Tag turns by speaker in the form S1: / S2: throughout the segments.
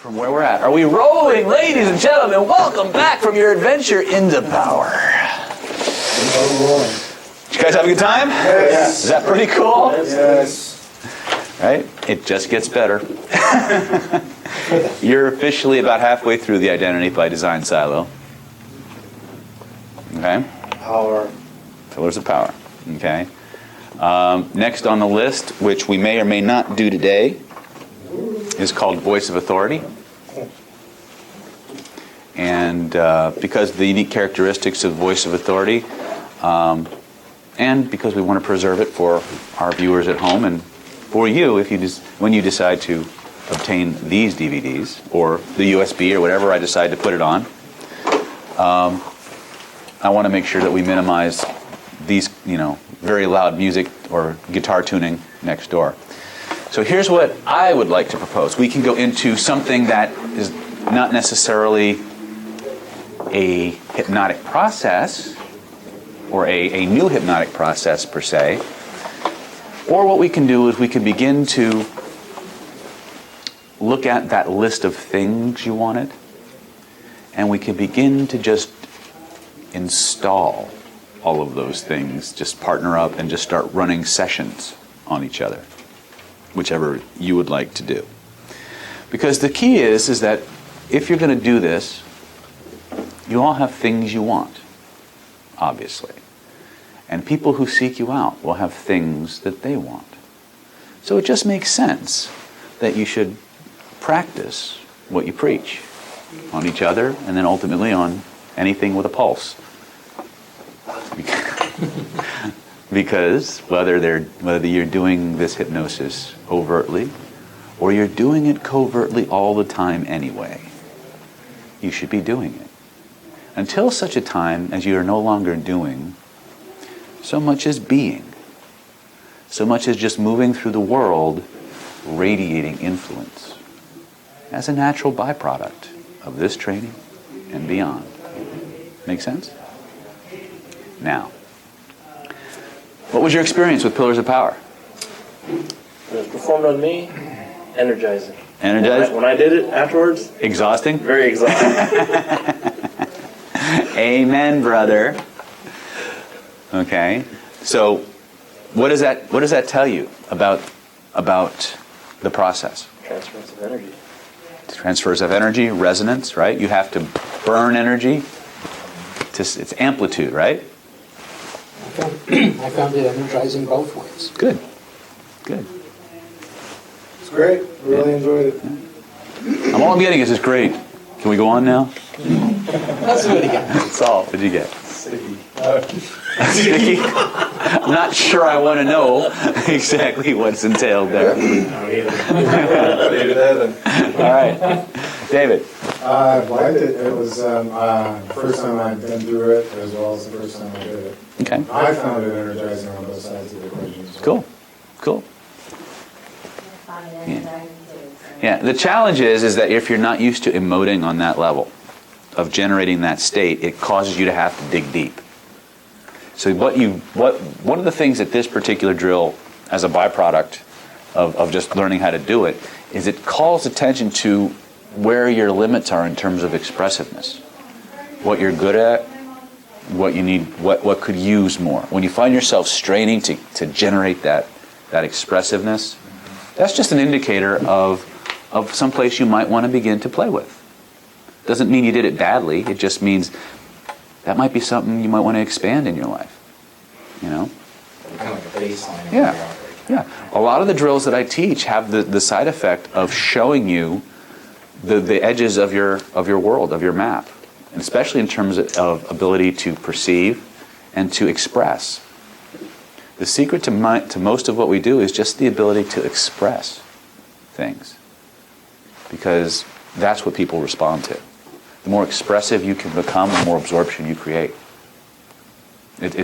S1: from where we're at. Are we rolling, ladies and gentlemen? Welcome back from your adventure into power. Did you guys have a good time?
S2: Yes.
S1: Is that pretty cool?
S2: Yes.
S1: Right? It just gets better. You're officially about halfway through the Identity by Design silo. Okay?
S2: Power.
S1: Pillars of power. Okay? Next on the list, which we may or may not do today, is called Voice of Authority. And because of the unique characteristics of Voice of Authority, and because we want to preserve it for our viewers at home and for you, if you when you decide to obtain these DVDs or the USB or whatever I decide to put it on, I want to make sure that we minimize these, very loud music or guitar tuning next door. So here's what I would like to propose. We can go into something that is not necessarily a hypnotic process or a new hypnotic process per se. Or what we can do is we can begin to look at that list of things you wanted, and we can begin to just install all of those things, just partner up and just start running sessions on each other, whichever you would like to do. Because the key is that if you're going to do this, you all have things you want, obviously. And people who seek you out will have things that they want. So it just makes sense that you should practice what you preach on each other and then ultimately on anything with a pulse. Because whether you're doing this hypnosis overtly or you're doing it covertly all the time anyway, you should be doing it. Until such a time as you are no longer doing so much as being, so much as just moving through the world, radiating influence as a natural byproduct of this training and beyond. Make sense? Now, what was your experience with Pillars of Power?
S2: It was performed on me, energizing.
S1: Energized?
S2: When I did it afterwards,
S1: Exhausting?
S2: very exhausting.
S1: Amen, brother. Okay. So, what does that tell you about the process?
S2: Transference of energy.
S1: Transfers of energy, resonance, right? You have to burn energy. It's amplitude, right?
S3: I found it energizing both ways.
S1: Good. Good.
S4: It's great. Really enjoyed it.
S1: All I'm getting is it's great. Can we go on now?
S3: That's what he got.
S1: That's all. What did you get?
S4: Sticky.
S1: Sticky? I'm not sure I want to know exactly what's entailed there. All right. David.
S4: I liked it. It was the first time I'd been through it as well as the first time I did it.
S1: Okay.
S4: I found it energizing on both sides of the equation.
S1: Cool. Cool. Yeah. The challenge is that if you're not used to emoting on that level of generating that state, it causes you to have to dig deep. So one of the things that this particular drill, as a byproduct of just learning how to do it, is it calls attention to where your limits are in terms of expressiveness, what you're good at, what you need, what could use more. When you find yourself straining to generate that expressiveness, that's just an indicator of some place you might want to begin to play with. Doesn't mean you did it badly. It just means that might be something you might want to expand in your life.
S5: Kind of like a baseline.
S1: Yeah. Yeah. A lot of the drills that I teach have the side effect of showing you the edges of your world, of your map, and especially in terms of ability to perceive and to express. The secret to most of what we do is just the ability to express things, because that's what people respond to. The more expressive you can become, the more absorption you create. It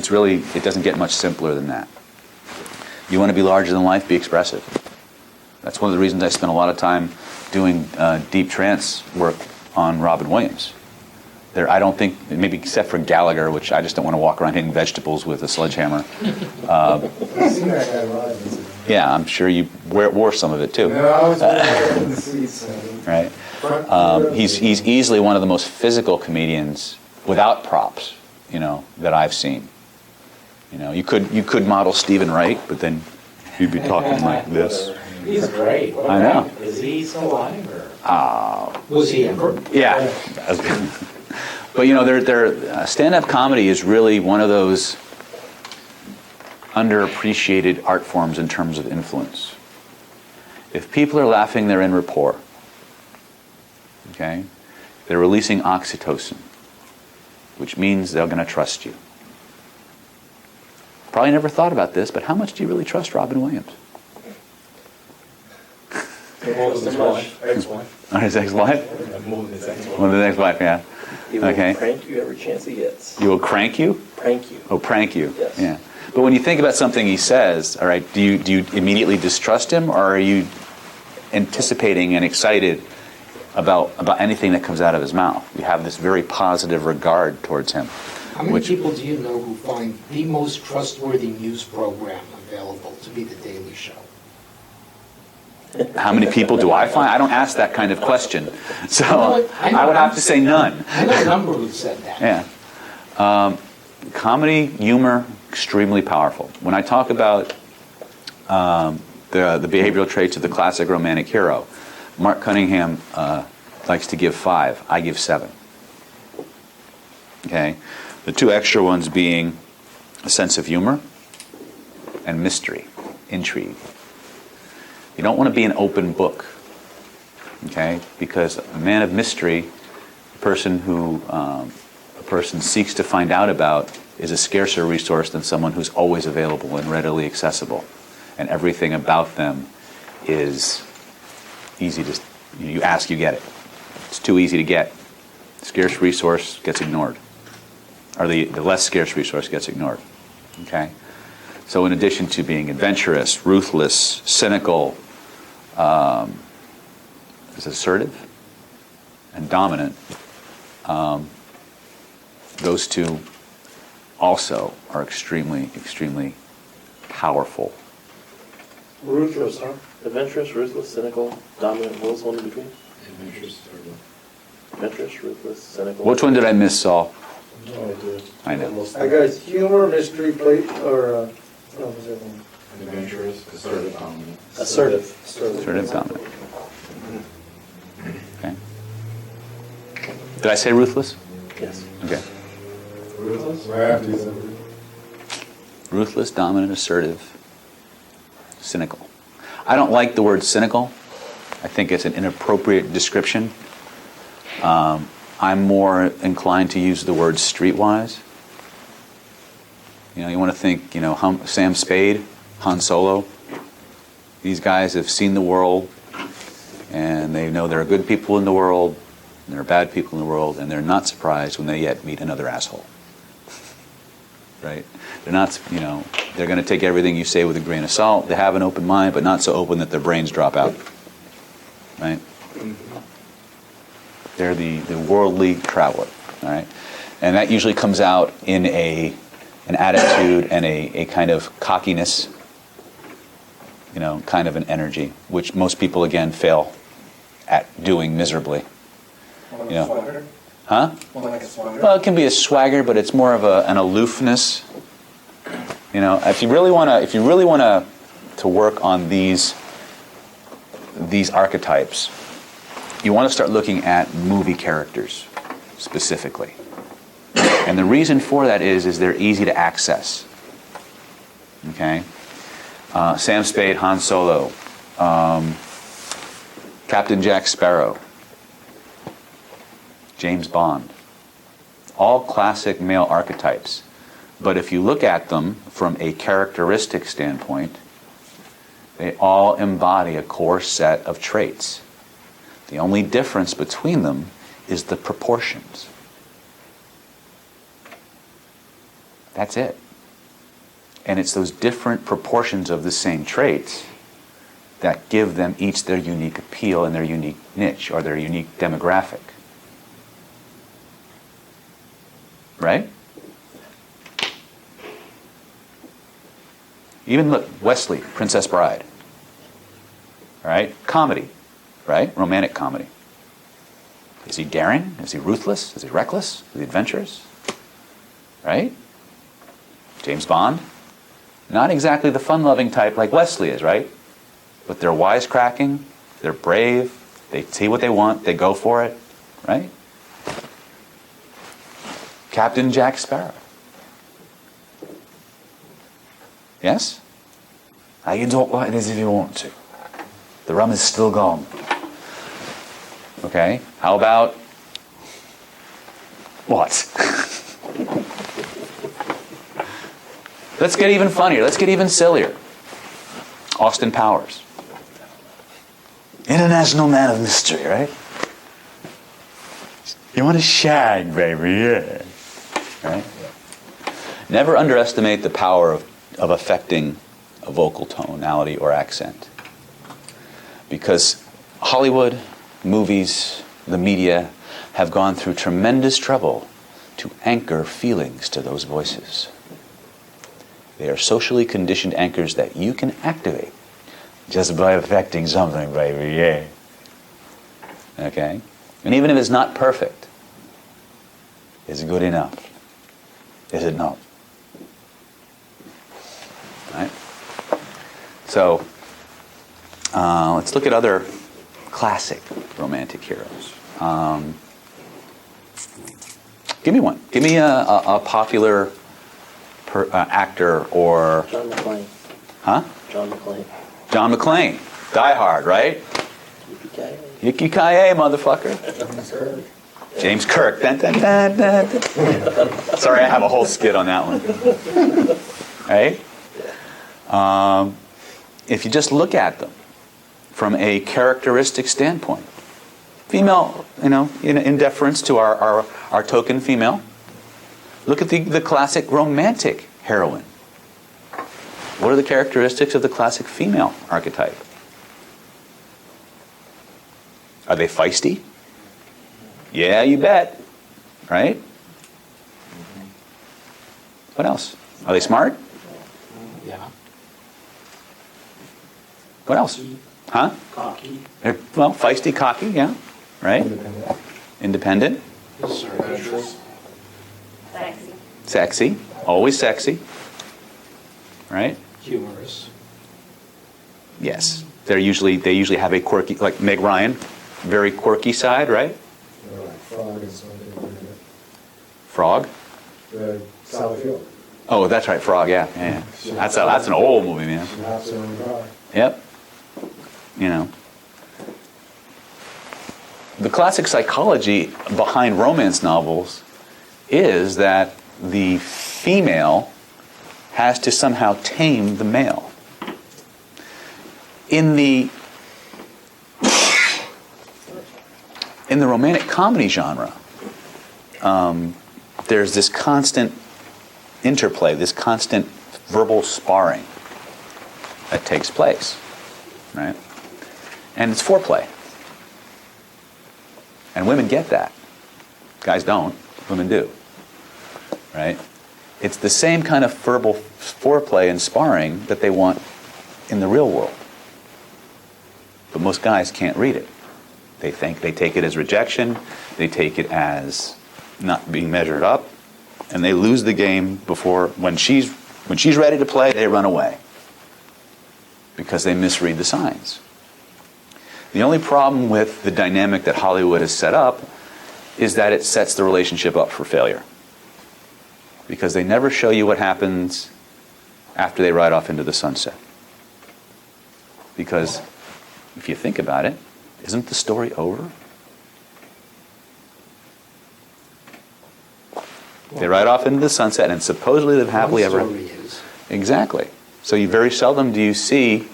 S1: doesn't get much simpler than that. You want to be larger than life, be expressive. That's one of the reasons I spent a lot of time doing deep trance work on Robin Williams. I don't think, maybe except for Gallagher, which I just don't want to walk around hitting vegetables with a sledgehammer.
S4: I've seen that guy live.
S1: Yeah, I'm sure you wore some of it too.
S4: No, I was wearing in the seats.
S1: Right? He's easily one of the most physical comedians without props, that I've seen. You could model Stephen Wright, but then you'd be talking like this.
S5: He's great.
S1: I know.
S5: Is he still alive or?
S3: Was he ever?
S1: Yeah. But stand-up comedy is really one of those underappreciated art forms in terms of influence. If people are laughing, they're in rapport. Okay? They're releasing oxytocin, which means they're going to trust you. Probably never thought about this, but how much do you really trust Robin Williams?
S2: Well, so much.
S4: Ex-wife.
S1: His ex-wife?
S4: More than his ex-wife.
S1: Well, the ex-wife, yeah.
S2: He will
S1: Okay.
S2: prank you every chance he gets.
S1: You will crank you?
S2: Prank you.
S1: Oh, prank you.
S2: Yes.
S1: Yeah. But when you think about something he says, all right, do you immediately distrust him, or are you anticipating and excited about anything that comes out of his mouth? You have this very positive regard towards him.
S3: How many people do you know who find the most trustworthy news program available to be The Daily Show?
S1: How many people do I find? I don't ask that kind of question. So I would have to say none.
S3: I know a number who said that.
S1: Yeah. Comedy, humor, extremely powerful. When I talk about the behavioral traits of the classic romantic hero, Mark Cunningham likes to give 5. I give 7. Okay? The 2 extra ones being a sense of humor and mystery, intrigue. You don't want to be an open book, okay? Because a man of mystery, a person who a person seeks to find out about, is a scarcer resource than someone who's always available and readily accessible, and everything about them is easy to. You ask, you get it. It's too easy to get. Scarce resource gets ignored, or the less scarce resource gets ignored. Okay. So in addition to being adventurous, ruthless, cynical, is assertive and dominant, those 2 also are extremely, extremely powerful.
S2: Ruthless, huh? Adventurous, ruthless, cynical, dominant. What was the one in between? Adventurous, ruthless, cynical.
S1: Which one did I miss, Saul?
S4: Oh, dude.
S1: I know.
S6: I got humor, mystery, plate, or what was that one?
S5: Adventurous, assertive, dominant.
S2: Assertive.
S1: Assertive, dominant. Okay. Did I say ruthless?
S2: Yes.
S1: Okay.
S4: Right after you said it.
S1: Ruthless, dominant, assertive, cynical. I don't like the word cynical. I think it's an inappropriate description. I'm more inclined to use the word streetwise. You want to think, Sam Spade, Han Solo. These guys have seen the world, and they know there are good people in the world, and there are bad people in the world, and they're not surprised when they yet meet another asshole. Right? They're not, they're going to take everything you say with a grain of salt. They have an open mind, but not so open that their brains drop out. Right? They're the worldly traveler. All right? And that usually comes out in an attitude and a kind of cockiness, kind of an energy, which most people, again, fail at doing miserably.
S6: Swagger?
S1: Huh?
S6: More like a swagger?
S1: Well, it can be a swagger, but it's more of an aloofness. If you really want to work on these archetypes, you want to start looking at movie characters specifically. And the reason for that is they're easy to access. Okay? Sam Spade, Han Solo, Captain Jack Sparrow, James Bond. All classic male archetypes. But if you look at them from a characteristic standpoint, they all embody a core set of traits. The only difference between them is the proportions. That's it. And it's those different proportions of the same traits that give them each their unique appeal and their unique niche or their unique demographic. Right? Even look, Wesley, Princess Bride. All right? Comedy, right? Romantic comedy. Is he daring? Is he ruthless? Is he reckless? Is he adventurous? Right? James Bond? Not exactly the fun-loving type like Wesley is, right? But they're wisecracking, they're brave, they see what they want, they go for it, right? Captain Jack Sparrow. Yes? Now you talk like this if you want to. The rum is still gone. Okay? How about... what? Let's get even funnier. Let's get even sillier. Austin Powers. International man of mystery, right? You want to shag, baby, yeah. Right? Never underestimate the power of affecting a vocal tonality or accent. Because Hollywood, movies, the media have gone through tremendous trouble to anchor feelings to those voices. They are socially conditioned anchors that you can activate just by affecting something, baby, yeah. Okay? And even if it's not perfect, it's good enough. Is it not? Right? So, let's look at other classic romantic heroes. Give me one. Give me a popular actor or...
S2: John McClane.
S1: Huh?
S2: John McClane.
S1: John McClane. Die Hard, right?
S2: Yippee-ki-yay.
S1: Yippee-ki-yay, motherfucker. James Kirk. Dun, dun, dun, dun, dun. Sorry, I have a whole skit on that one. Right? If you just look at them from a characteristic standpoint, female, in deference to our token female, look at the classic romantic heroine. What are the characteristics of the classic female archetype? Are they feisty? Yeah, you bet. Right? What else? Are they smart?
S3: Yeah.
S1: What else? Huh?
S3: Cocky.
S1: Well, feisty, cocky, yeah. Right? Independent.
S3: Assertive.
S7: Sexy.
S1: Sexy. Always sexy. Right?
S3: Humorous.
S1: Yes. They usually have a quirky, like Meg Ryan, very quirky side, right?
S4: Frog is one thing.
S1: Frog?
S4: Sally Field.
S1: Oh, that's right, Frog, yeah. That's an old movie, man.
S4: She hops her own car.
S1: Yep. The classic psychology behind romance novels is that the female has to somehow tame the male. In the romantic comedy genre, there's this constant interplay, this constant verbal sparring that takes place, right? And it's foreplay. And women get that. Guys don't. Women do. Right? It's the same kind of verbal foreplay and sparring that they want in the real world. But most guys can't read it. They take it as rejection, they take it as not being measured up, and they lose the game before when she's ready to play, they run away. Because they misread the signs. The only problem with the dynamic that Hollywood has set up is that it sets the relationship up for failure. Because they never show you what happens after they ride off into the sunset. Because if you think about it, isn't the story over? They ride off into the sunset and supposedly live happily ever after. Exactly. So you very seldom do you see,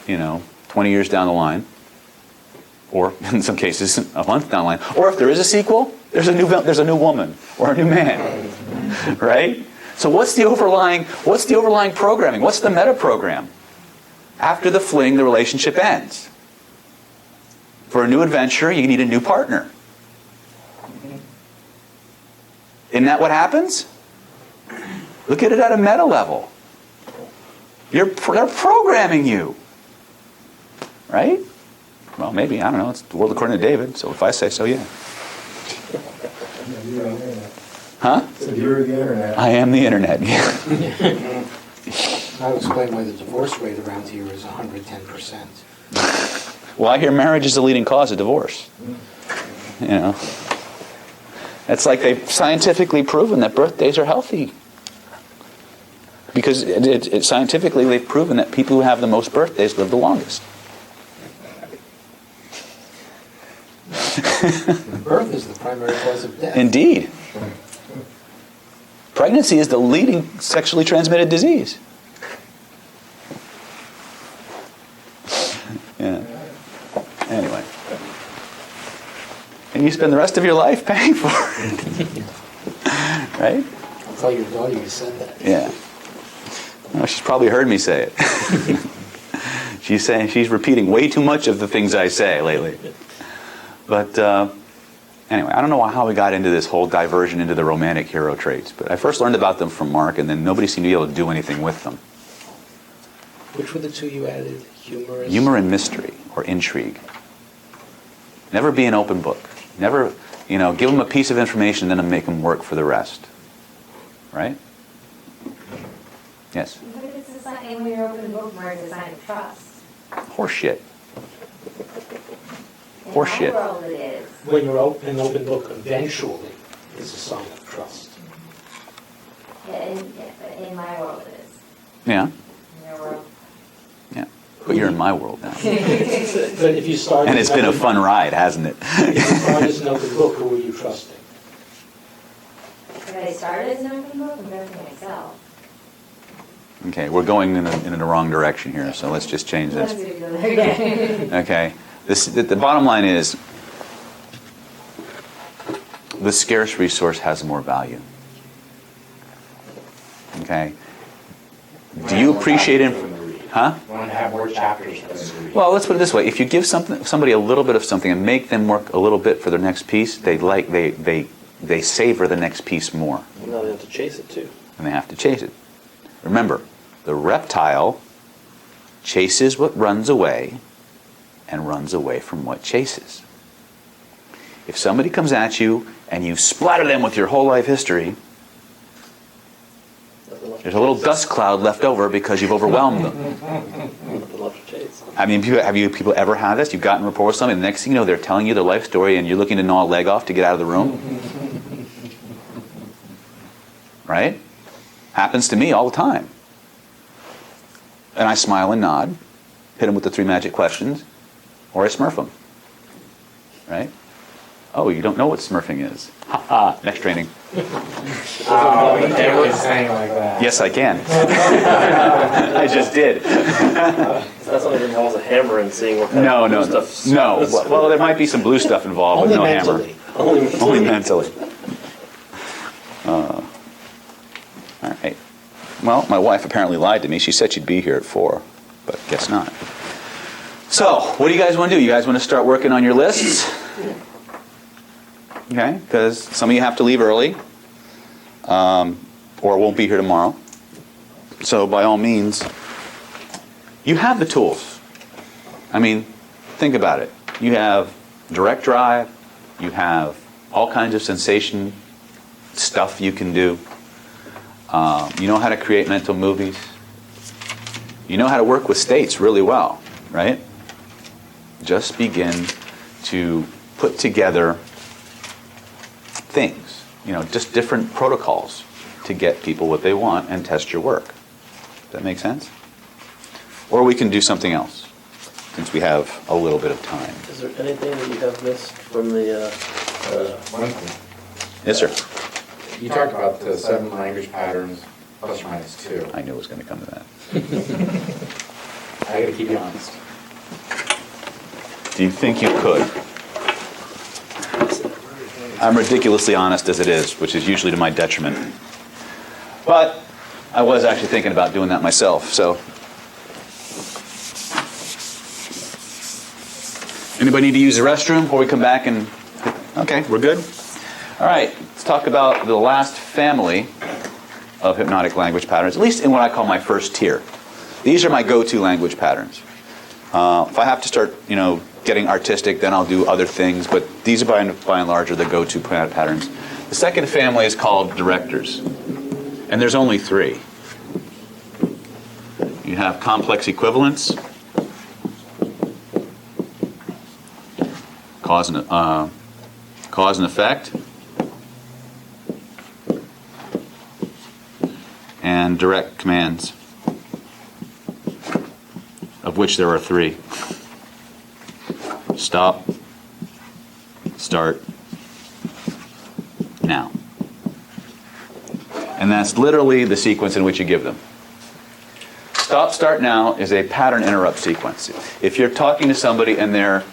S1: 20 years down the line, or in some cases a month down the line, or if there is a sequel, there's a new woman or a new man, right? So what's the overlying programming? What's the meta program? After the fling, the relationship ends. For a new adventure, you need a new partner. Isn't that what happens? Look at it at a meta level. They're programming you. Right? Well, maybe. I don't know. It's the world according to David. So if I say so, yeah.
S4: You're on the internet.
S1: Huh?
S4: So you're the internet.
S1: I am the internet. Yeah.
S3: I'll explain why the divorce rate around here is 110%.
S1: Well, I hear marriage is the leading cause of divorce. You know. It's like they've scientifically proven that birthdays are healthy. Because scientifically they've proven that people who have the most birthdays live the longest.
S3: Birth is the primary cause of death.
S1: Indeed. Pregnancy is the leading sexually transmitted disease. Yeah. Anyway. And you spend the rest of your life paying for it. Right?
S3: I'll tell your daughter you said that.
S1: Yeah. Well, she's probably heard me say it. She's repeating way too much of the things I say lately. But anyway, I don't know how we got into this whole diversion into the romantic hero traits, but I first learned about them from Mark, and then nobody seemed to be able to do anything with them.
S3: Which were the two you added? Humorous?
S1: Humor and mystery, or intrigue. Never be an open book. Never, give them a piece of information, then make them work for the rest. Right? Yes?
S7: But it's a sign, when you're open book, where it's a sign of trust.
S1: Horseshit.
S7: In
S1: Horseshit.
S7: my world, it is.
S3: When you're an open book, eventually is a sign of trust.
S7: In my world, it is.
S1: Yeah.
S7: In your world.
S1: Yeah. But you're in my world now.
S3: But if you start,
S1: And it's been a fun ride, hasn't it?
S3: If you start as an open book, who are you trusting?
S7: If I started as an open book, I'm trusting myself.
S1: Okay, we're going in the wrong direction here, so let's just change this. Okay. The bottom line is, the scarce resource has more value. Okay? Do you appreciate it? Huh?
S5: I want to have more chapters for them to read.
S1: Well, let's put it this way. If you give somebody a little bit of something and make them work a little bit for their next piece, they savor the next piece more.
S2: Now they have to chase it too.
S1: And they have to chase it. Remember, the reptile chases what runs away and runs away from what chases. If somebody comes at you and you splatter them with your whole life history,
S2: Nothing left
S1: there's
S2: to
S1: a little
S2: chase.
S1: dust cloud left over because you've overwhelmed them.
S2: Nothing left to chase.
S1: I mean, have you people ever had this? You've gotten rapport with somebody, and the next thing you know, they're telling you their life story, and you're looking to gnaw a leg off to get out of the room? Right? Happens to me all the time. And I smile and nod, hit them with the 3 magic questions, or I smurf them. Right? Oh, you don't know what smurfing is. Ha ha, next training.
S5: Oh, you can't really saying like that.
S1: Yes, I can. I just did.
S2: That's not even involves a hammer and seeing what kind
S1: No.
S2: of stuff.
S1: No. Well, there might be some blue stuff involved, but no
S3: mentally.
S1: hammer. Only mentally. All right. Well, my wife apparently lied to me. She said she'd be here at 4, but guess not. So, what do you guys want to do? You guys want to start working on your lists? Okay, because some of you have to leave early, or won't be here tomorrow. So, by all means, you have the tools. I mean, think about it. You have direct drive. You have all kinds of sensation stuff you can do. You know how to create mental movies. You know how to work with states really well, right? Just begin to put together things, just different protocols to get people what they want and test your work. Does that make sense? Or we can do something else, since we have a little bit of time.
S2: Is there anything that you have missed from the?
S5: One thing.
S1: Yes, sir.
S5: You talked about the 7 language patterns, plus or minus 2.
S1: I knew it was going to come to that.
S5: I got to keep you honest.
S1: Do you think you could? I'm ridiculously honest as it is, which is usually to my detriment. But I was actually thinking about doing that myself, so. Anybody need to use the restroom before we come back and... Okay, we're good? All right, let's talk about the last family of hypnotic language patterns, at least in what I call my first tier. These are my go-to language patterns. If I have to start, getting artistic, then I'll do other things, but these are by and large are the go-to patterns. The second family is called directors, and there's only 3. You have complex equivalence, cause and effect, and direct commands, of which there are 3. Stop, start, now. And that's literally the sequence in which you give them. Stop, start, now is a pattern interrupt sequence. If you're talking to somebody and their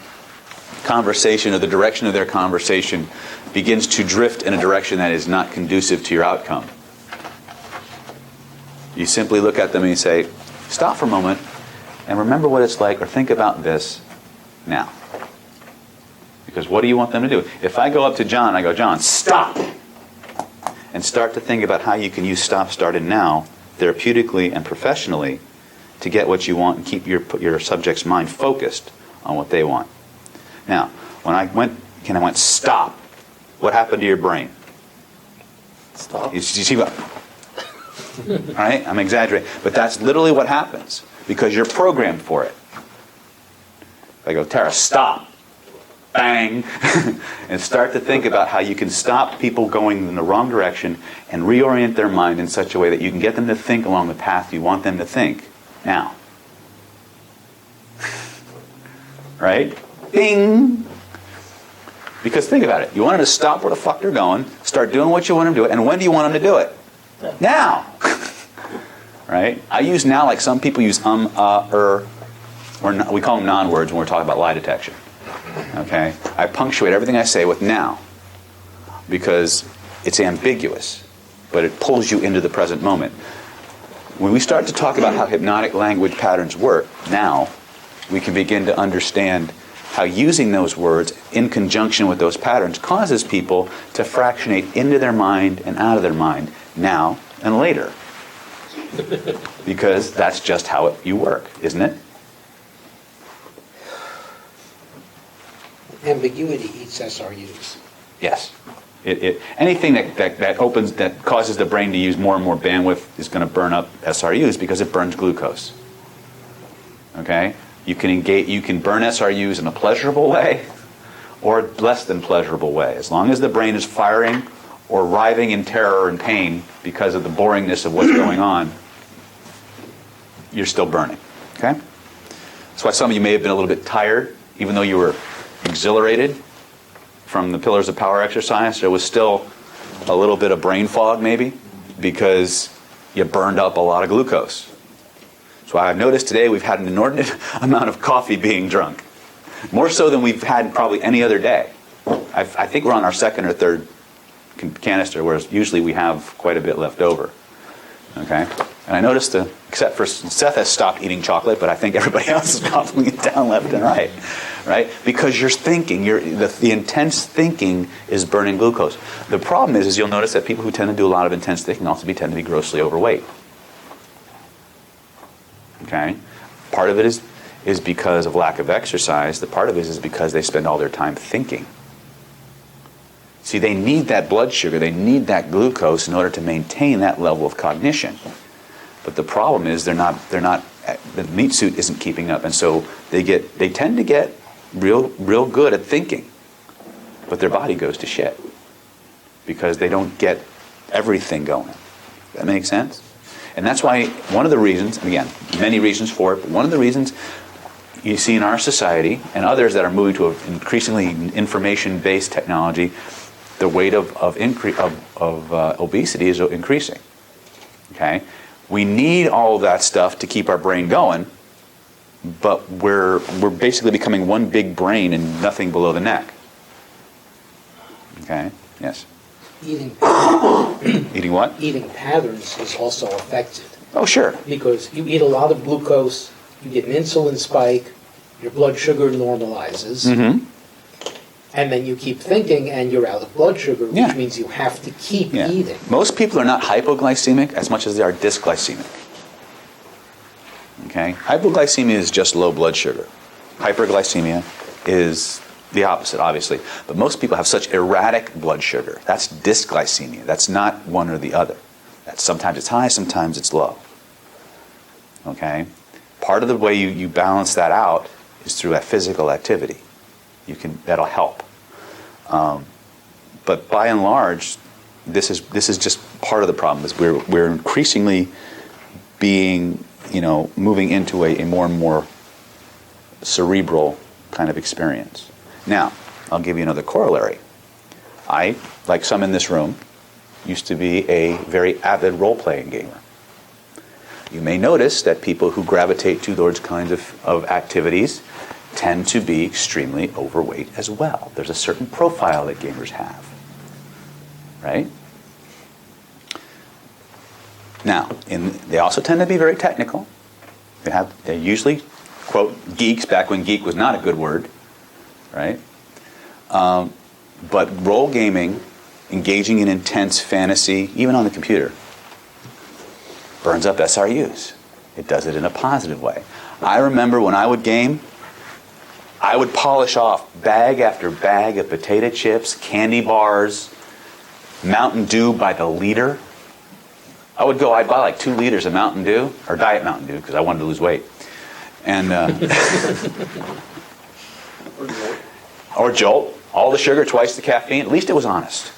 S1: conversation or the direction of their conversation begins to drift in a direction that is not conducive to your outcome, you simply look at them and you say, stop for a moment and remember what it's like, or think about this now. Because what do you want them to do? If I go up to John, I go, John, stop! And start to think about how you can use stop, start, and now therapeutically and professionally to get what you want and keep your subject's mind focused on what they want. Now, when I went stop, what happened to your brain?
S2: Stop.
S1: You see what? All right? I'm exaggerating. But that's literally what happens because you're programmed for it. I go, Tara, stop. Bang. And start to think about how you can stop people going in the wrong direction and reorient their mind in such a way that you can get them to think along the path you want them to think. Now. Right? Bing. Because think about it. You want them to stop where the fuck they're going, start doing what you want them to do, and when do you want them to do it? Now. Right? I use now like some people use or we call them non-words when we're talking about lie detection. Okay? I punctuate everything I say with now because it's ambiguous, but it pulls you into the present moment. When we start to talk about how hypnotic language patterns work, now we can begin to understand how using those words in conjunction with those patterns causes people to fractionate into their mind and out of their mind now and later. Because that's just how you work, isn't it?
S3: Ambiguity eats SRUs.
S1: Yes. Anything that causes the brain to use more and more bandwidth is going to burn up SRUs because it burns glucose. Okay? You can burn SRUs in a pleasurable way or less than pleasurable way. As long as the brain is firing or writhing in terror and pain because of the boringness of what's going on, you're still burning. Okay? That's why some of you may have been a little bit tired, even though you were exhilarated from the Pillars of Power exercise. There was still a little bit of brain fog maybe because you burned up a lot of glucose. So I've noticed today we've had an inordinate amount of coffee being drunk. More so than we've had probably any other day. I think we're on our second or third canister, whereas usually we have quite a bit left over. Okay? And I noticed, except for Seth has stopped eating chocolate, but I think everybody else is gobbling it down left and right. Right? Because you're thinking, the intense thinking is burning glucose. The problem is you'll notice that people who tend to do a lot of intense thinking also tend to be grossly overweight. Okay? Part of it is because of lack of exercise. The part of it is because they spend all their time thinking. See, they need that blood sugar, they need that glucose in order to maintain that level of cognition. But the problem is the meat suit isn't keeping up, and so they tend to get real good at thinking, but their body goes to shit because they don't get everything going. Does that make sense? And that's why one of the reasons, and again, many reasons for it, but one of the reasons you see in our society and others that are moving to an increasingly information-based technology, the rate of obesity is increasing. Okay? We need all of that stuff to keep our brain going, but we're basically becoming one big brain and nothing below the neck. Okay? Yes.
S3: Eating
S1: Eating what?
S3: Eating patterns is also affected.
S1: Oh, sure.
S3: Because you eat a lot of glucose, you get an insulin spike, your blood sugar normalizes,
S1: Mm-hmm.
S3: and then you keep thinking and you're out of blood sugar, which
S1: Yeah.
S3: means you have to keep
S1: Yeah.
S3: eating.
S1: Most people are not hypoglycemic as much as they are dysglycemic. Okay? Hypoglycemia is just low blood sugar. Hyperglycemia is the opposite, obviously. But most people have such erratic blood sugar. That's dysglycemia. That's not one or the other. That's sometimes it's high, sometimes it's low. Okay? Part of the way you balance that out is through a physical activity. That'll help. But by and large, this is just part of the problem. Is we're increasingly being, moving into a more and more cerebral kind of experience. Now, I'll give you another corollary. I, like some in this room, used to be a very avid role-playing gamer. You may notice that people who gravitate to those kinds of activities tend to be extremely overweight as well. There's a certain profile that gamers have, right? Now, they also tend to be very technical. They're usually, quote, geeks, back when geek was not a good word, right? But role gaming, engaging in intense fantasy, even on the computer, burns up SRUs. It does it in a positive way. I remember when I would game, I would polish off bag after bag of potato chips, candy bars, Mountain Dew by the liter. I'd buy like 2 liters of Mountain Dew, or Diet Mountain Dew, because I wanted to lose weight. And or Jolt, all the sugar, twice the caffeine. At least it was honest,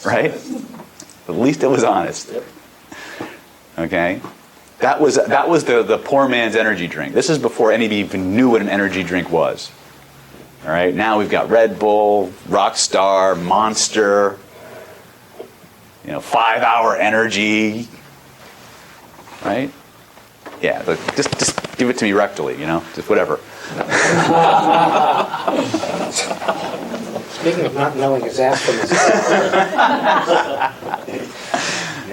S1: right? At least it was honest. Okay, that was the poor man's energy drink. This is before anybody even knew what an energy drink was. All right, now we've got Red Bull, Rockstar, Monster, 5-hour energy, right? Yeah, but just give it to me rectally, just whatever.
S3: Speaking of not knowing his aspirins.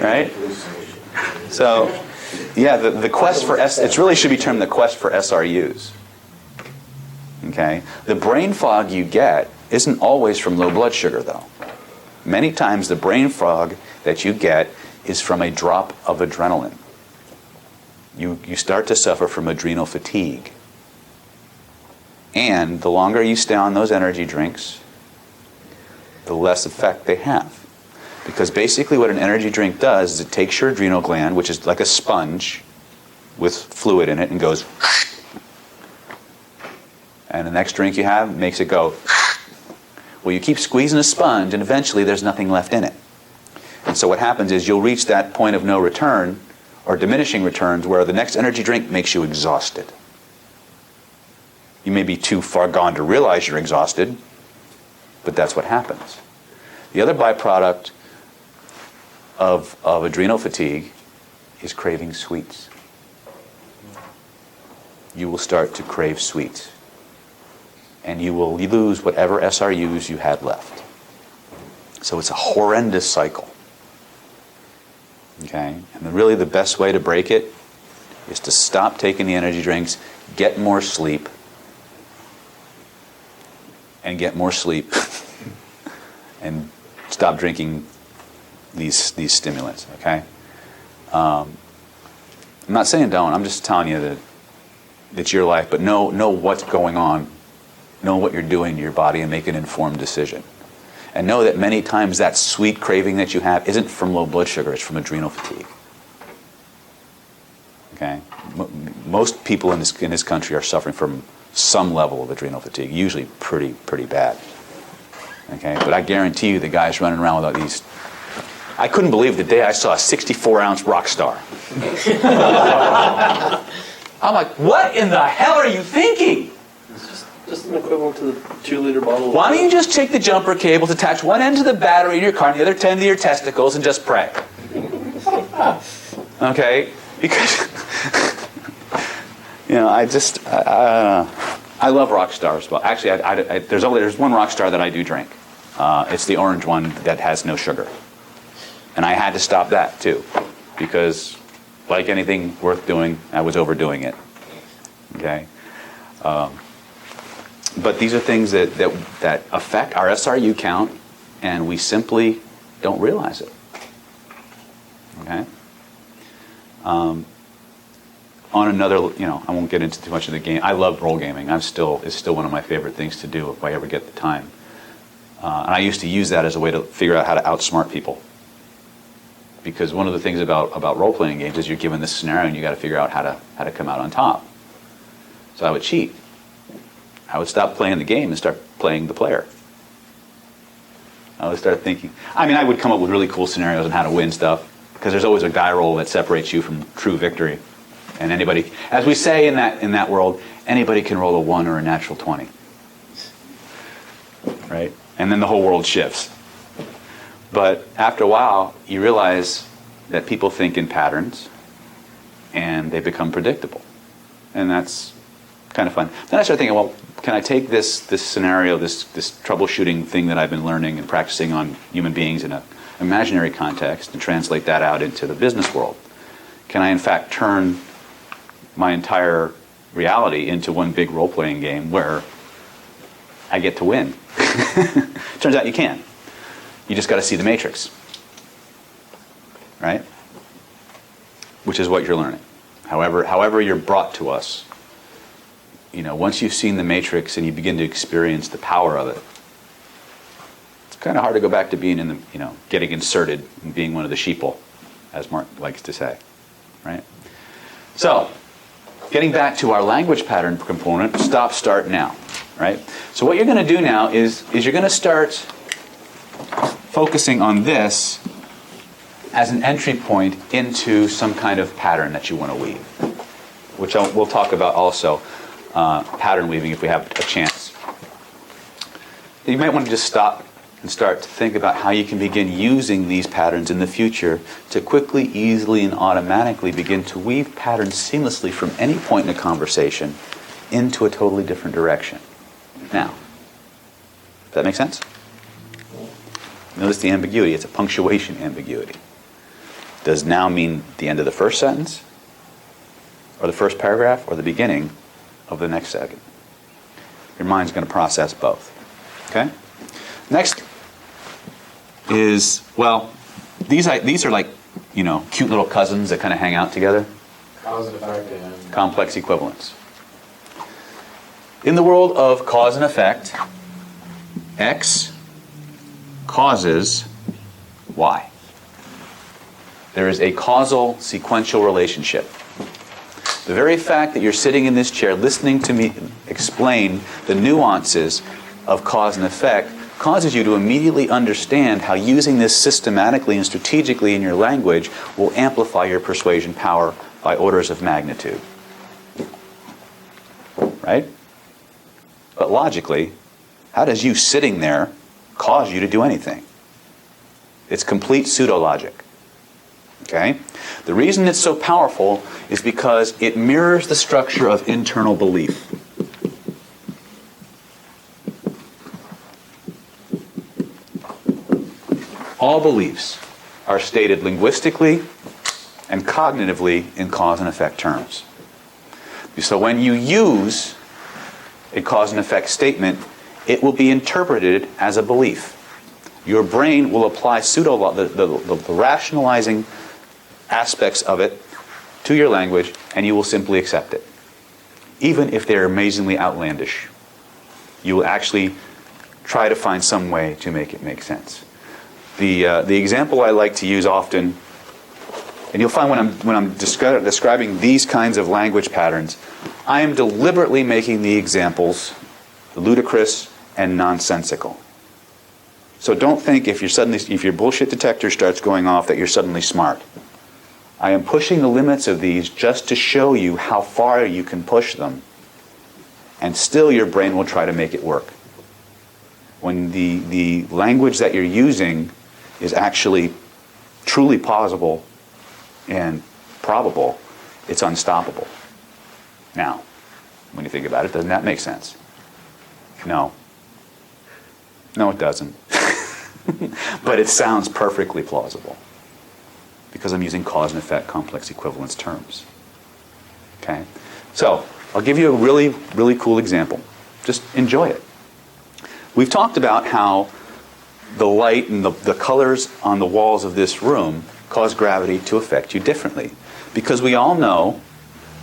S1: Right? So, yeah, the quest for it really should be termed the quest for SRUs. Okay? The brain fog you get isn't always from low blood sugar, though. Many times the brain fog that you get is from a drop of adrenaline. You start to suffer from adrenal fatigue. And the longer you stay on those energy drinks, the less effect they have. Because basically what an energy drink does is it takes your adrenal gland, which is like a sponge with fluid in it, and goes, and the next drink you have makes it go. Well, you keep squeezing a sponge, and eventually there's nothing left in it. And so what happens is you'll reach that point of no return, or diminishing returns, where the next energy drink makes you exhausted. You may be too far gone to realize you're exhausted, but that's what happens. The other byproduct of adrenal fatigue is craving sweets. You will start to crave sweets. And you will lose whatever SRUs you had left. So it's a horrendous cycle. Okay? And really the best way to break it is to stop taking the energy drinks, get more sleep, and get more sleep, and stop drinking these stimulants, okay? I'm not saying don't, I'm just telling you that it's your life, but know what's going on. Know what you're doing to your body and make an informed decision. And know that many times that sweet craving that you have isn't from low blood sugar, it's from adrenal fatigue. Okay? Most people in this country are suffering from some level of adrenal fatigue, usually pretty bad. Okay? But I guarantee you the guys running around with all these... I couldn't believe the day I saw a 64-ounce Rockstar. I'm like, what in the hell are you thinking?
S2: Just an equivalent to the 2-liter bottle.
S1: Why don't you just take the jumper cables, attach one end to the battery in your car and the other 10 to your testicles and just pray? Okay? Because, I love Rockstar as well. Actually, there's one Rockstar that I do drink. It's the orange one that has no sugar. And I had to stop that, too. Because, like anything worth doing, I was overdoing it. Okay? But these are things that affect our SRU count, and we simply don't realize it. Okay? on another, I won't get into too much of the game. I love role gaming. It's still one of my favorite things to do if I ever get the time. And I used to use that as a way to figure out how to outsmart people. Because one of the things about role-playing games is you're given this scenario and you got to figure out how to come out on top. So I would cheat. I would stop playing the game and start playing the player. I would start thinking. I would come up with really cool scenarios on how to win stuff, because there's always a die roll that separates you from true victory. And anybody, as we say in that world, anybody can roll a 1 or a natural 20. Right? And then the whole world shifts. But after a while, you realize that people think in patterns, and they become predictable. And that's kind of fun. Then I started thinking, well, can I take this scenario, this troubleshooting thing that I've been learning and practicing on human beings in an imaginary context, and translate that out into the business world? Can I, in fact, turn my entire reality into one big role-playing game where I get to win? Turns out you can. You just got to see the matrix, right? Which is what you're learning. However you're brought to us, once you've seen the matrix and you begin to experience the power of it, it's kind of hard to go back to being in the, getting inserted and being one of the sheeple, as Mark likes to say, right? So, getting back to our language pattern component, stop, start, now, right? So what you're going to do now is you're going to start focusing on this as an entry point into some kind of pattern that you want to weave, which we'll talk about also, pattern weaving, if we have a chance. You might want to just stop and start to think about how you can begin using these patterns in the future to quickly, easily, and automatically begin to weave patterns seamlessly from any point in a conversation into a totally different direction. Now, does that make sense? Notice the ambiguity. It's a punctuation ambiguity. Does now mean the end of the first sentence, or the first paragraph, or the beginning of the next second? Your mind's going to process both. Okay? Next is, these are like, cute little cousins that kind of hang out together.
S5: Cause and effect and...
S1: Complex equivalence. In the world of cause and effect, X causes Y. There is a causal sequential relationship. The very fact that you're sitting in this chair listening to me explain the nuances of cause and effect causes you to immediately understand how using this systematically and strategically in your language will amplify your persuasion power by orders of magnitude. Right? But logically, how does you sitting there cause you to do anything? It's complete pseudo-logic. Okay? The reason it's so powerful is because it mirrors the structure of internal belief. All beliefs are stated linguistically and cognitively in cause and effect terms. So when you use a cause and effect statement, it will be interpreted as a belief. Your brain will apply the rationalizing aspects of it to your language, and you will simply accept it. Even if they're amazingly outlandish, you will actually try to find some way to make it make sense. The example I like to use often, and you'll find when I'm describing these kinds of language patterns, I am deliberately making the examples ludicrous and nonsensical. So don't think if your bullshit detector starts going off that you're suddenly smart. I am pushing the limits of these just to show you how far you can push them, and still your brain will try to make it work. When the language that you're using is actually truly plausible and probable, it's unstoppable. Now, when you think about it, doesn't that make sense? No. No, it doesn't. But it sounds perfectly plausible because I'm using cause and effect complex equivalence terms. Okay? So, I'll give you a really, really cool example. Just enjoy it. We've talked about how the light and the colors on the walls of this room cause gravity to affect you differently. Because we all know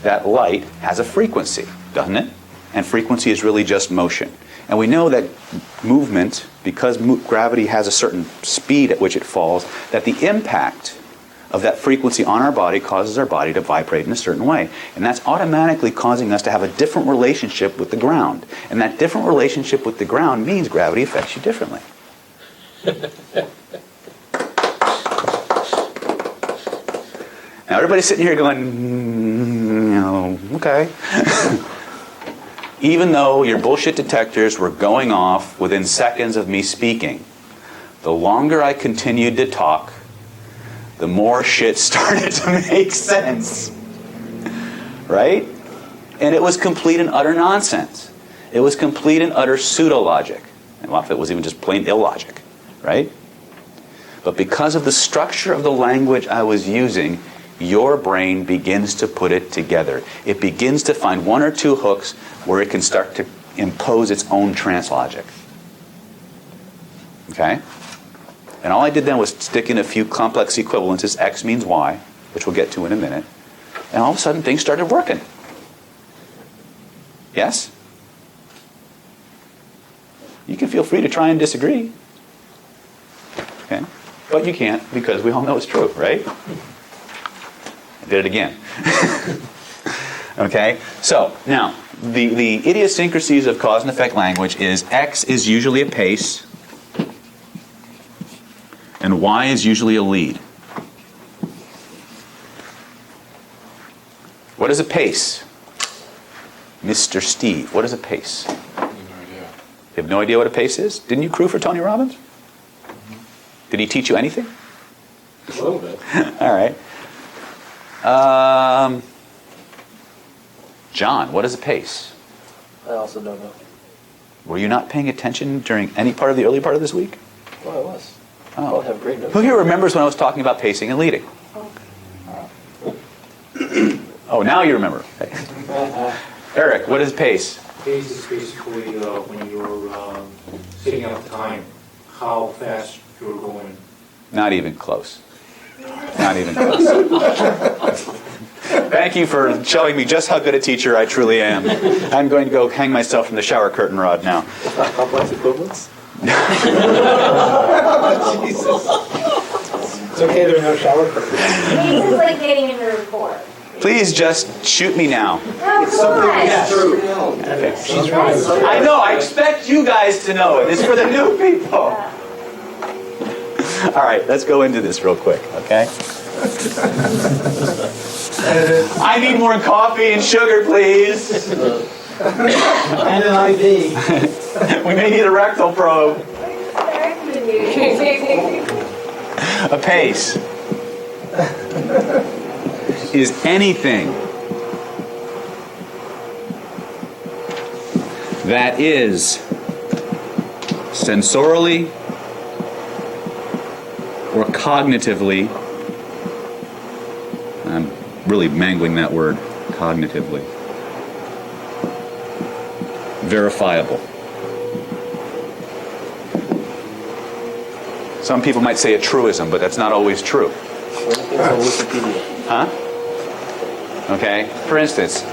S1: that light has a frequency, doesn't it? And frequency is really just motion. And we know that movement, because gravity has a certain speed at which it falls, that the impact of that frequency on our body causes our body to vibrate in a certain way. And that's automatically causing us to have a different relationship with the ground. And that different relationship with the ground means gravity affects you differently. Now everybody's sitting here going, okay. Even though your bullshit detectors were going off within seconds of me speaking, the longer I continued to talk, the more shit started to make sense. Right? And it was complete and utter nonsense. It was complete and utter pseudo-logic. And a lot of it was even just plain illogic. Right? But because of the structure of the language I was using, your brain begins to put it together. It begins to find one or two hooks where it can start to impose its own trance logic. Okay? And all I did then was stick in a few complex equivalences. X means Y, which we'll get to in a minute. And all of a sudden, things started working. Yes? You can feel free to try and disagree. Okay? But you can't, because we all know it's true, right? I did it again. Okay? So, now, the idiosyncrasies of cause and effect language is X is usually a pace, and Y is usually a lead. What is a pace? Mr. Steve, what is a pace?
S5: No idea.
S1: You have no idea what a pace is? Didn't you crew for Tony Robbins? Did he teach you anything?
S2: A little bit.
S1: All right. John, what is a pace?
S2: I also don't know.
S1: Were you not paying attention during any part of the early part of this week?
S2: Well, I was.
S1: Oh.
S2: I have great notes.
S1: Who here remembers when I was talking about pacing and leading? Oh, now you remember. Okay. Eric, what is pace?
S8: Pace is basically when you're setting up time, how fast you're going.
S1: Not even close. Not even close. Thank you for showing me just how good a teacher I truly am. I'm going to go hang myself from the shower curtain rod now.
S2: It's not complex equivalence?
S6: It's okay, there are no shower curtains.
S7: This is like getting into report.
S1: Please just shoot me now.
S7: No, come on.
S1: Okay.
S6: She's right.
S1: I know, I expect you guys to know it. It's for the new people. All right, let's go into this real quick, okay? I need more coffee and sugar, please.
S6: And an IV.
S1: We may need a rectal probe. A pace is anything that is sensorily or cognitively, I'm really mangling that word, cognitively, verifiable. Some people might say a truism, but that's not always true.
S2: Anything's on Wikipedia.
S1: Huh? Okay? For instance,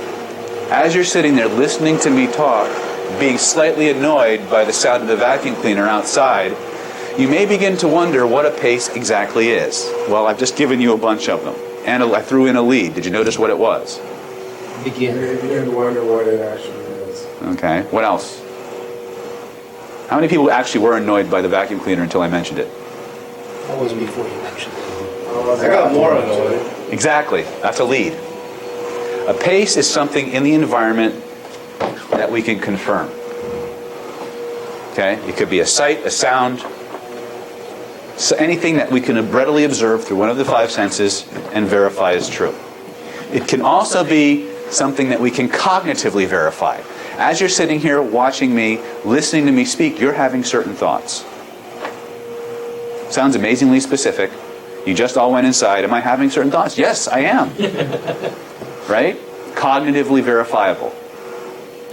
S1: as you're sitting there listening to me talk, being slightly annoyed by the sound of the vacuum cleaner outside, you may begin to wonder what a pace exactly is. Well, I've just given you a bunch of them. And I threw in a lead. Did you notice what it was?
S3: Begin.
S4: You begin to wonder what it actually is.
S1: Okay. What else? How many people actually were annoyed by the vacuum cleaner until I mentioned it?
S3: That was before you mentioned it.
S2: I got more annoyed.
S1: Exactly. That's a lead. A pace is something in the environment that we can confirm. Okay? It could be a sight, a sound, so anything that we can readily observe through one of the five senses and verify is true. It can also be something that we can cognitively verify. As you're sitting here watching me, listening to me speak, you're having certain thoughts. Sounds amazingly specific. You just all went inside. Am I having certain thoughts? Yes, I am. Right? Cognitively verifiable.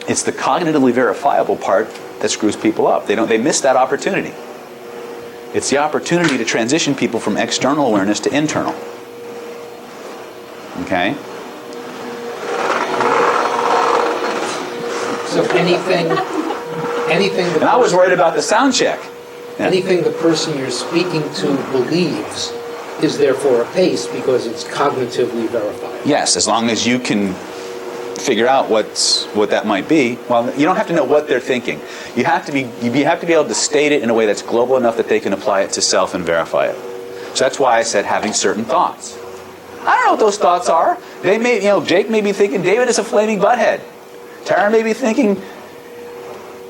S1: It's the cognitively verifiable part that screws people up. They miss that opportunity. It's the opportunity to transition people from external awareness to internal. Okay?
S3: So anything the
S1: And I was
S3: person-
S1: worried about the sound check. Yeah.
S3: anything the person you're speaking to believes is therefore a pace because it's cognitively verified.
S1: Yes, as long as you can figure out what that might be. Well, you don't have to know what they're thinking. You have to be able to state it in a way that's global enough that they can apply it to self and verify it. So that's why I said having certain thoughts. I don't know what those thoughts are. They may, Jake may be thinking David is a flaming butthead. Tara may be thinking,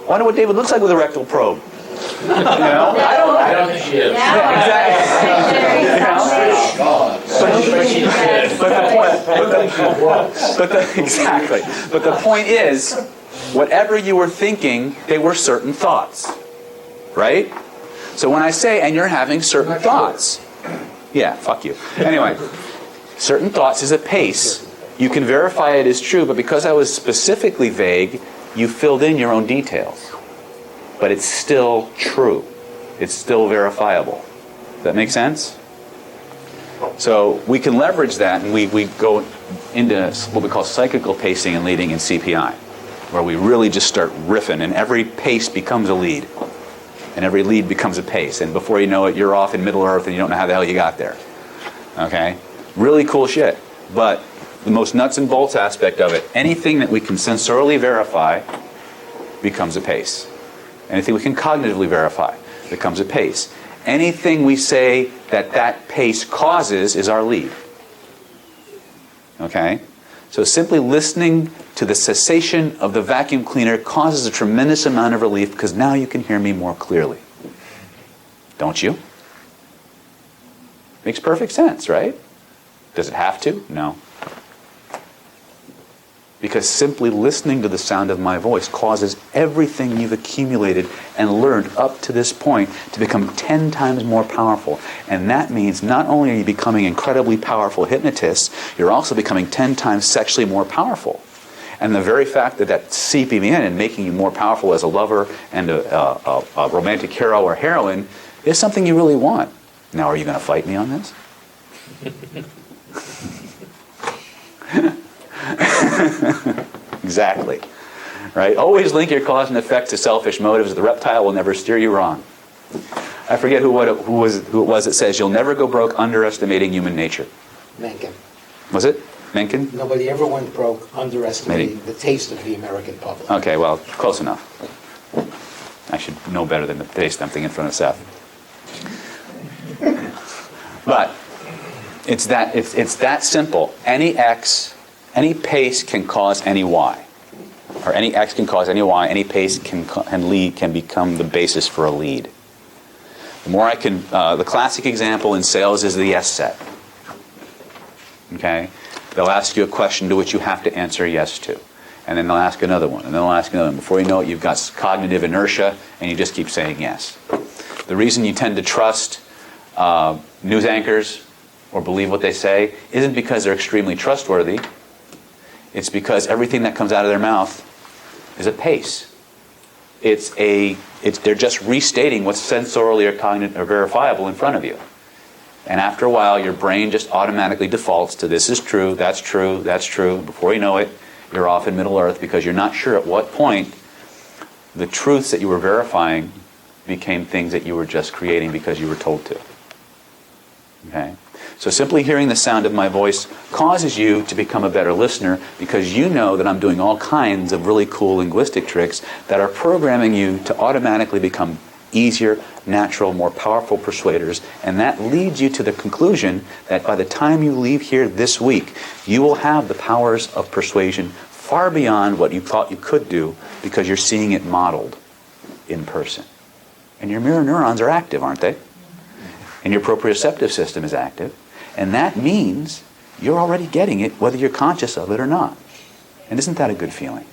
S1: wonder what David looks like with a rectal probe.
S5: I don't think she is.
S1: But the point is, whatever you were thinking, they were certain thoughts, right? So when I say, and you're having certain thoughts, yeah, fuck you. Anyway, certain thoughts is a pace. You can verify it is true, but because I was specifically vague, you filled in your own details. But it's still true. It's still verifiable. Does that make sense? So we can leverage that, and we go into what we call psychical pacing and leading in CPI, where we really just start riffing, and every pace becomes a lead. And every lead becomes a pace. And before you know it, you're off in Middle Earth and you don't know how the hell you got there. Okay? Really cool shit. But the most nuts and bolts aspect of it, anything that we can sensorially verify becomes a pace. Anything we can cognitively verify becomes a pace. Anything we say that pace causes is our lead. Okay? So simply listening to the cessation of the vacuum cleaner causes a tremendous amount of relief because now you can hear me more clearly. Don't you? Makes perfect sense, right? Does it have to? No. Because simply listening to the sound of my voice causes everything you've accumulated and learned up to this point to become 10 times more powerful. And that means not only are you becoming incredibly powerful hypnotists, you're also becoming 10 times sexually more powerful. And the very fact that that's seeping in and making you more powerful as a lover and a romantic hero or heroine is something you really want. Now, are you going to fight me on this? Exactly. Right? Always link your cause and effect to selfish motives. The reptile will never steer you wrong. I forget who it was that says you'll never go broke underestimating human nature.
S3: Mencken.
S1: Was it Mencken?
S3: Nobody ever went broke underestimating the taste of the American public.
S1: Okay, well, close enough. I should know better than the taste I'm thinking in front of Seth. But it's that simple. Any X, any pace can cause any Y. Or any X can cause any Y. Any pace can become the basis for a lead. The more I can, the classic example in sales is the yes set. Okay? They'll ask you a question to which you have to answer yes to. And then they'll ask another one, and then they'll ask another one. Before you know it, you've got cognitive inertia, and you just keep saying yes. The reason you tend to trust news anchors or believe what they say isn't because they're extremely trustworthy. It's because everything that comes out of their mouth is a pace. They're just restating what's sensorially or cognitive or verifiable in front of you. And after a while, your brain just automatically defaults to this is true, that's true, that's true. Before you know it, you're off in Middle Earth because you're not sure at what point the truths that you were verifying became things that you were just creating because you were told to. Okay? So simply hearing the sound of my voice causes you to become a better listener because you know that I'm doing all kinds of really cool linguistic tricks that are programming you to automatically become easier, natural, more powerful persuaders, and that leads you to the conclusion that by the time you leave here this week, you will have the powers of persuasion far beyond what you thought you could do because you're seeing it modeled in person. And your mirror neurons are active, aren't they? And your proprioceptive system is active. And that means you're already getting it whether you're conscious of it or not. And isn't that a good feeling?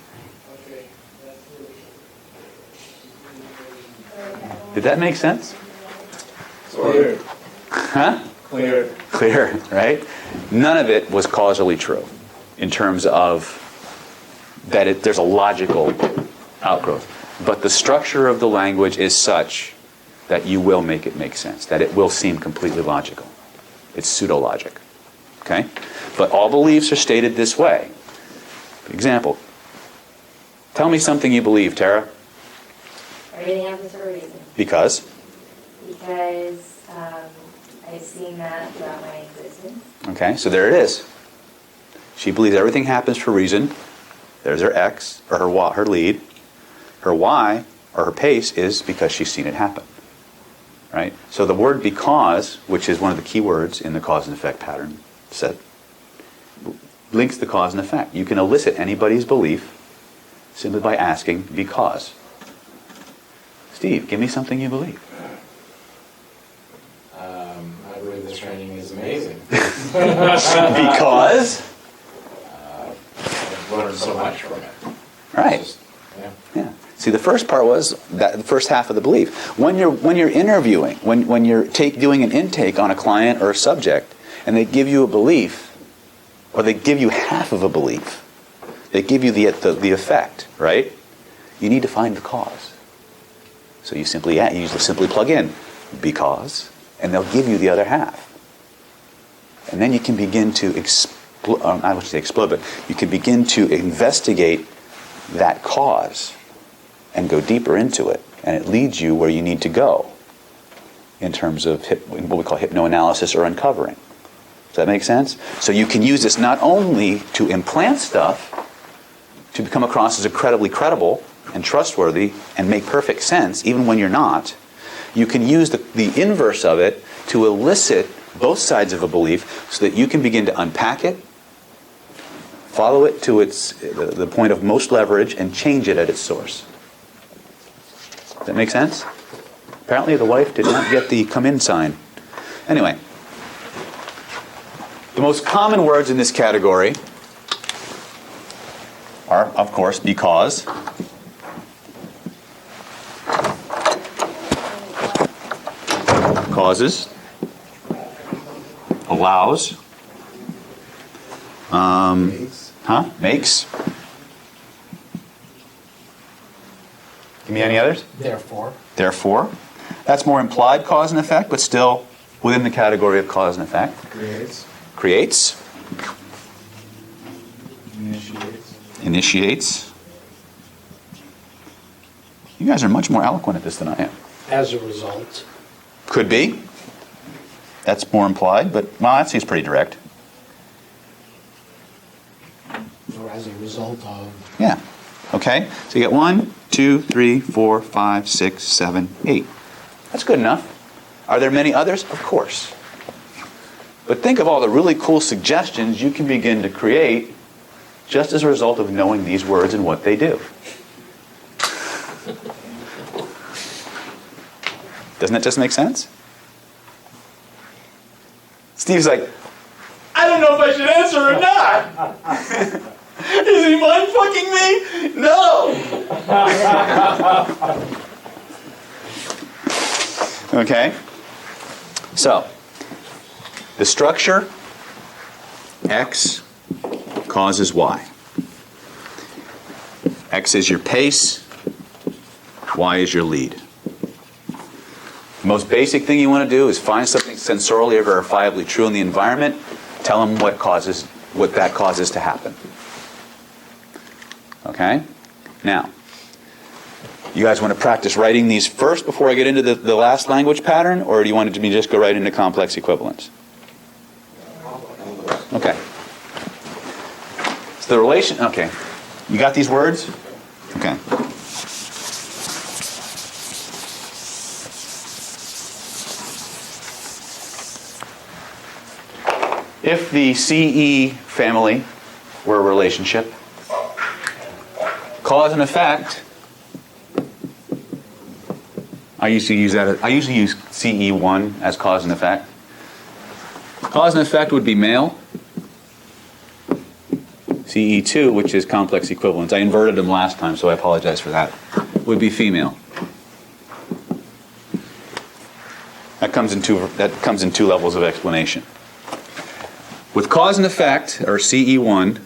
S1: Did that make sense?
S4: Clear.
S1: Huh?
S4: Clear.
S1: Clear, right? None of it was causally true in terms of that there's a logical outgrowth. But the structure of the language is such that you will make it make sense, that it will seem completely logical. It's pseudo-logic. Okay? But all beliefs are stated this way. For example, Tell me something you believe, Tara.
S7: Everything happens for a reason.
S1: Because?
S7: Because I've seen that throughout my existence.
S1: Okay, so there it is. She believes everything happens for a reason. There's her X, or her Y, her lead. Her Y, or her pace, is because she's seen it happen. Right? So the word because, which is one of the key words in the cause and effect pattern set, links the cause and effect. You can elicit anybody's belief simply by asking because. Steve, give me something you believe.
S5: I believe this training is amazing.
S1: Because?
S5: I've learned so much from it.
S1: Right.
S5: Just, yeah.
S1: Yeah. See, the first part was that the first half of the belief. When you're interviewing, when you're doing an intake on a client or a subject, and they give you a belief, or they give you half of a belief, they give you the effect, right? You need to find the cause. So you simply plug in because, and they'll give you the other half. And then you can begin to I wouldn't say explode, but you can begin to investigate that cause and go deeper into it. And it leads you where you need to go in terms of what we call hypnoanalysis or uncovering. Does that make sense? So you can use this not only to implant stuff, to become across as incredibly credible and trustworthy and make perfect sense, even when you're not. You can use the inverse of it to elicit both sides of a belief so that you can begin to unpack it, follow it to the point of most leverage, and change it at its source. Does that make sense? Apparently the wife did not get the come in sign. Anyway, the most common words in this category are, of course, because, causes, allows, makes. Give me any others?
S3: Therefore.
S1: Therefore. That's more implied cause and effect, but still within the category of cause and effect.
S4: Creates.
S1: Creates.
S4: Initiates.
S1: Initiates. You guys are much more eloquent at this than I am.
S3: As a result.
S1: Could be. That's more implied, but, well, that seems pretty direct.
S3: Or as a result of.
S1: Yeah. Okay? So you get 1, 2, 3, 4, 5, 6, 7, 8. That's good enough. Are there many others? Of course. But think of all the really cool suggestions you can begin to create just as a result of knowing these words and what they do. Doesn't that just make sense? Steve's like, I don't know if I should answer or not. Is he mind fucking me? No. Okay. So, the structure, X causes Y. X is your pace, Y is your lead. The most basic thing you want to do is find something sensorially or verifiably true in the environment, tell them what that causes to happen. Okay? Now, you guys want to practice writing these first before I get into the last language pattern, or do you want it to just go right into complex equivalence? Okay. So the relation, okay. You got these words? Okay. If the CE family were a relationship, cause and effect, I usually use CE1 as cause and effect. Cause and effect would be male. CE2, which is complex equivalence, I inverted them last time, so I apologize for that, would be female. That comes in two levels of explanation. With cause and effect, or CE1,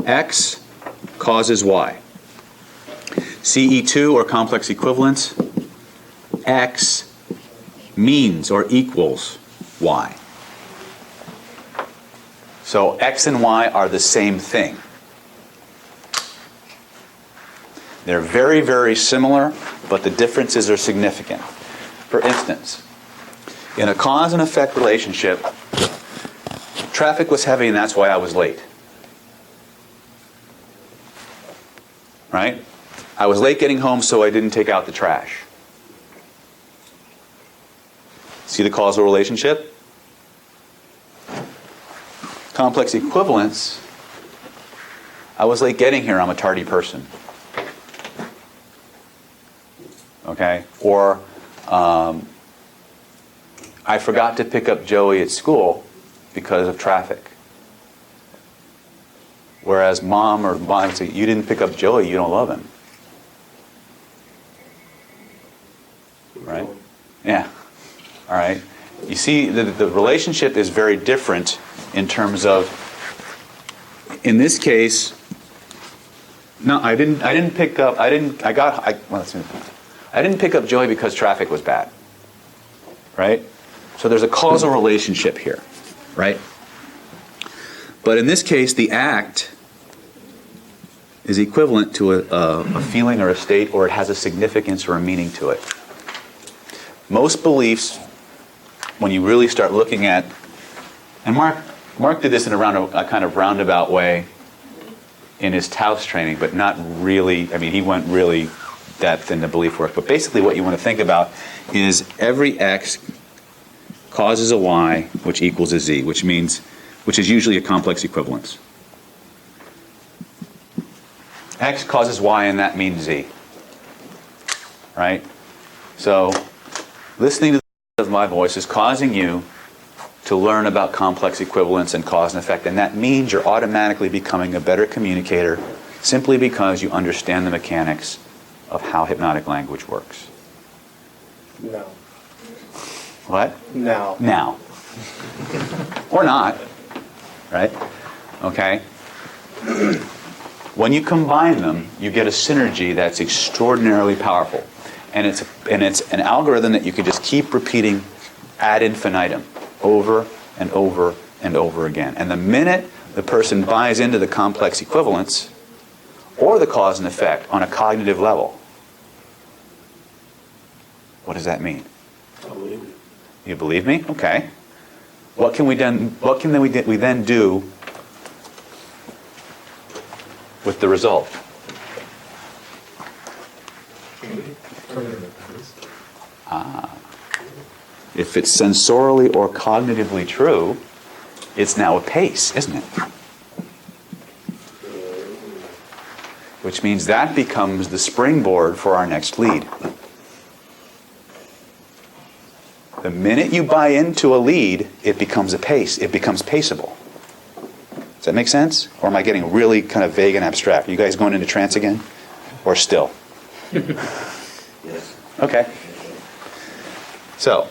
S1: X causes Y. CE2, or complex equivalence, X means or equals Y. So X and Y are the same thing. They're very, very similar, but the differences are significant. For instance, in a cause and effect relationship, traffic was heavy and that's why I was late. Right? I was late getting home, so I didn't take out the trash. See the causal relationship? Complex equivalence. I was late getting here, I'm a tardy person. Okay? Or I forgot to pick up Joey at school because of traffic. Whereas mom or mom would say, you didn't pick up Joey, you don't love him. Right? Yeah. All right. You see, the relationship is very different in terms of, in this case, no, I didn't pick up Joey because traffic was bad. Right? So there's a causal relationship here. Right? But in this case, the act is equivalent to a feeling or a state, or it has a significance or a meaning to it. Most beliefs, when you really start looking at, and Mark did this in a kind of roundabout way in his Taoist training, but not really, I mean, he went really depth into belief work. But basically what you want to think about is every X causes a Y, which equals a Z, which is usually a complex equivalence. X causes Y, and that means Z. Right? So, listening to the sound of my voice is causing you to learn about complex equivalence and cause and effect, and that means you're automatically becoming a better communicator simply because you understand the mechanics of how hypnotic language works.
S4: No.
S1: What?
S4: No.
S1: Now. Or not. Right? Okay? When you combine them, you get a synergy that's extraordinarily powerful. And it's an algorithm that you can just keep repeating ad infinitum, over and over and over again. And the minute the person buys into the complex equivalence or the cause and effect on a cognitive level, what does that mean?
S2: I believe you.
S1: You believe me? Okay. What can we then do with the result? If it's sensorially or cognitively true, it's now a pace, isn't it? Which means that becomes the springboard for our next lead. The minute you buy into a lead, it becomes a pace. It becomes paceable. Does that make sense? Or am I getting really kind of vague and abstract? Are you guys going into trance again? Or still?
S2: Yes.
S1: Okay. So,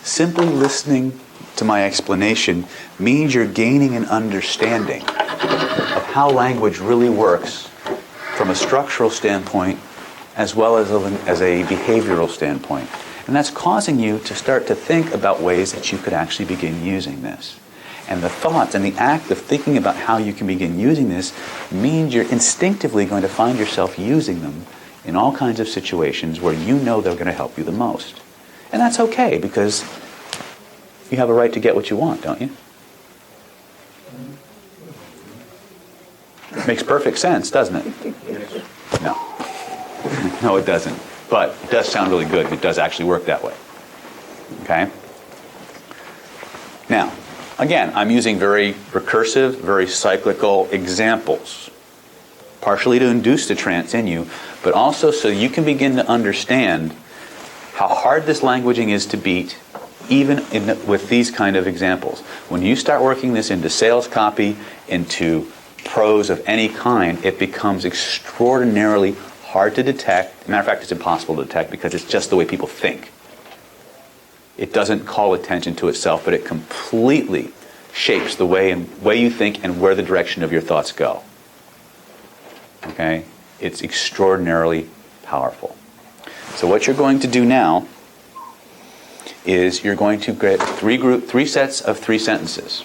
S1: simply listening to my explanation means you're gaining an understanding of how language really works from a structural standpoint as well as a behavioral standpoint. And that's causing you to start to think about ways that you could actually begin using this. And the thoughts and the act of thinking about how you can begin using this means you're instinctively going to find yourself using them in all kinds of situations where you know they're going to help you the most. And that's okay, because you have a right to get what you want, don't you? Makes perfect sense, doesn't it? No. No, it doesn't. But it does sound really good. It does actually work that way. Okay? Now, again, I'm using very recursive, very cyclical examples, partially to induce the trance in you, but also so you can begin to understand how hard this languaging is to beat, even with these kind of examples. When you start working this into sales copy, into prose of any kind, it becomes extraordinarily hard to detect. Matter of fact, it's impossible to detect because it's just the way people think. It doesn't call attention to itself, but it completely shapes the way you think and where the direction of your thoughts go. Okay? It's extraordinarily powerful. So what you're going to do now is you're going to get three sets of 3 sentences.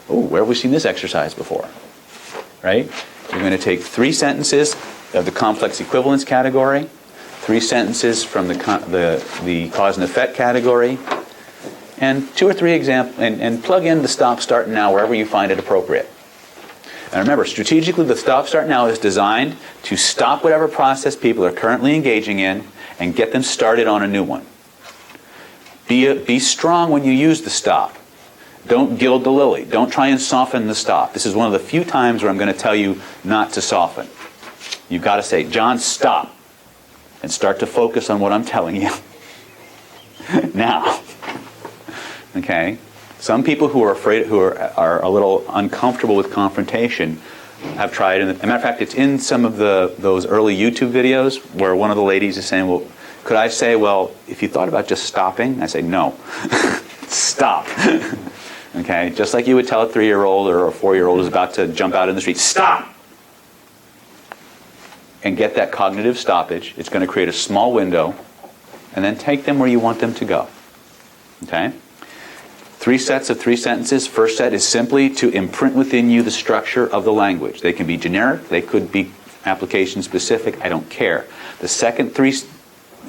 S1: Oh, where have we seen this exercise before? Right? You're going to take 3 sentences of the complex equivalence category, 3 sentences from the cause and effect category, and 2 or 3 examples, and plug in the stop, start, and now wherever you find it appropriate. And remember, strategically, the stop, start, now is designed to stop whatever process people are currently engaging in and get them started on a new one. Be strong when you use the stop. Don't gild the lily. Don't try and soften the stop. This is one of the few times where I'm going to tell you not to soften. You've got to say, John, stop, and start to focus on what I'm telling you. Now, okay? Some people who are afraid, who are a little uncomfortable with confrontation, have tried. And as a matter of fact, it's in some of those early YouTube videos where one of the ladies is saying, well, could I say, well, if you thought about just stopping? I say, no. Stop. Okay? Just like you would tell a 3-year-old or a 4-year-old who's about to jump out in the street, stop! And get that cognitive stoppage. It's going to create a small window, and then take them where you want them to go. Okay? 3 sets of 3 sentences. First set is simply to imprint within you the structure of the language. They can be generic. They could be application specific. I don't care. The second 3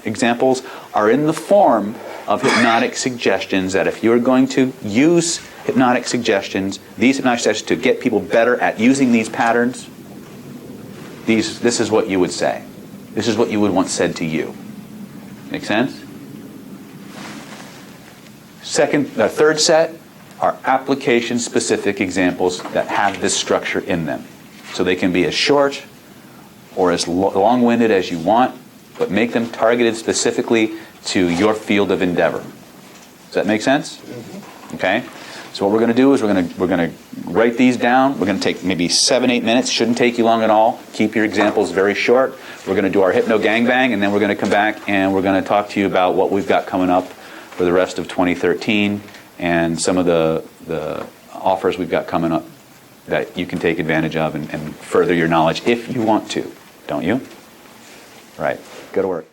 S1: examples are in the form of hypnotic suggestions that if you're going to use hypnotic suggestions, these hypnotic suggestions to get people better at using these patterns, this is what you would say. This is what you would want said to you. Make sense? Third set are application-specific examples that have this structure in them. So they can be as short or as long-winded as you want, but make them targeted specifically to your field of endeavor. Does that make sense? Okay? So what we're going to do is we're going to write these down. We're going to take maybe 7-8 minutes. Shouldn't take you long at all. Keep your examples very short. We're going to do our hypno gangbang, and then we're going to come back and we're going to talk to you about what we've got coming up for the rest of 2013 and some of the offers we've got coming up that you can take advantage of and further your knowledge if you want to. Don't you? Right. Go to work.